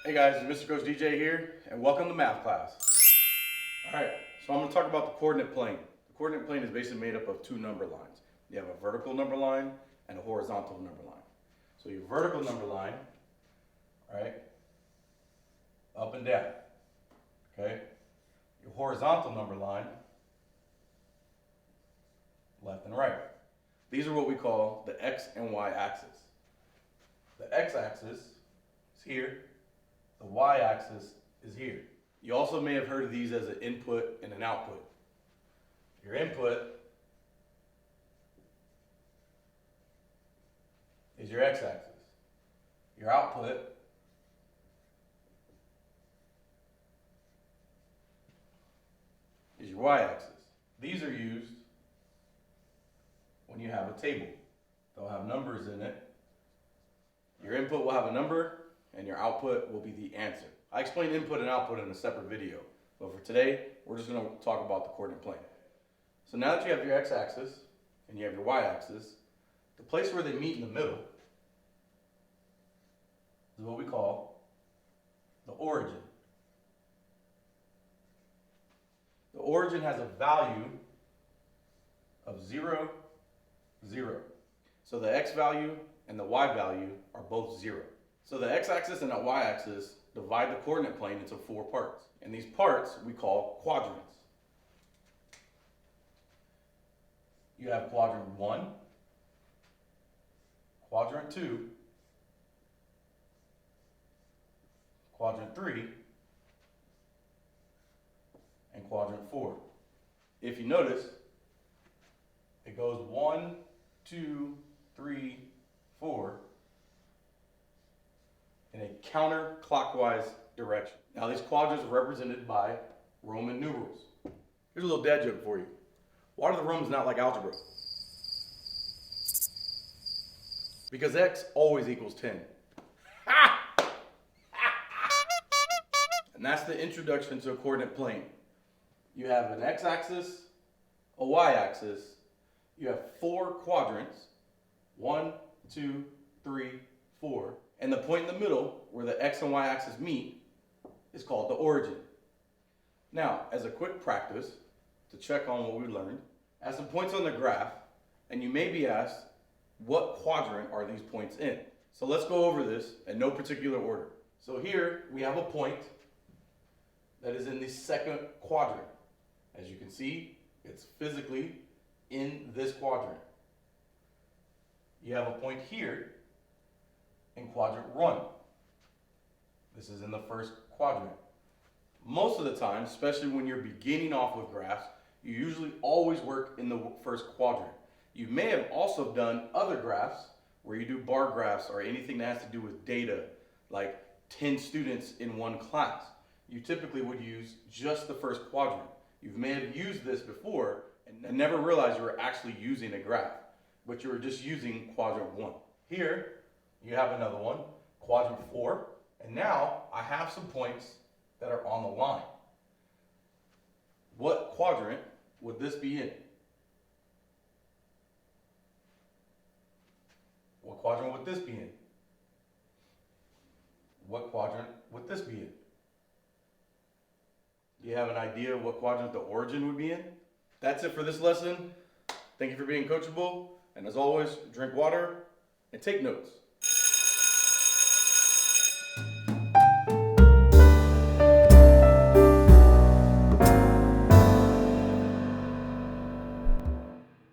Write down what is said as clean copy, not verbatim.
Hey guys, it's Mr. Coach DJ here, and welcome to math class. Alright, so I'm going to talk about the coordinate plane. The coordinate plane is basically made up of two number lines. You have a vertical number line and a horizontal number line. So your vertical number line, right, up and down, okay? Your horizontal number line, left and right. These are what we call the X and Y axis. The X axis is here. The y-axis is here. You also may have heard of these as an input and an output. Your input is your x-axis. Your output is your y-axis. These are used when you have a table. They'll have numbers in it. Your input will have a number, and your output will be the answer. I explained input and output in a separate video, but for today, we're just going to talk about the coordinate plane. So now that you have your x-axis and you have your y-axis, the place where they meet in the middle is what we call the origin. The origin has a value of 0, 0. So the x value and the y value are both 0. So the x-axis and the y-axis divide the coordinate plane into 4 parts. And these parts we call quadrants. You have quadrant 1, quadrant 2, quadrant 3, and quadrant 4. If you notice, it goes 1, 2, 3, 4, in a counterclockwise direction. Now these quadrants are represented by Roman numerals. Here's a little dad joke for you. Why do the Romans not like algebra? Because x always equals 10. And that's the introduction to a coordinate plane. You have an x-axis, a y-axis, you have 4 quadrants, 1, 2, 3, 4. And the point in the middle, where the x and y axis meet, is called the origin. Now, as a quick practice, to check on what we learned, add some points on the graph, and you may be asked, what quadrant are these points in? So let's go over this in no particular order. So here, we have a point that is in the second quadrant. As you can see, it's physically in this quadrant. You have a point here in quadrant 1. This is in the first quadrant. Most of the time, especially when you're beginning off with graphs, you usually always work in the first quadrant. You may have also done other graphs where you do bar graphs or anything that has to do with data, like 10 students in one class. You typically would use just the first quadrant. You may have used this before and never realized you were actually using a graph, but you were just using quadrant 1. Here, you have another one, quadrant 4, and now I have some points that are on the line. What quadrant would this be in? What quadrant would this be in? What quadrant would this be in? Do you have an idea of what quadrant the origin would be in? That's it for this lesson. Thank you for being coachable, and as always, drink water and take notes.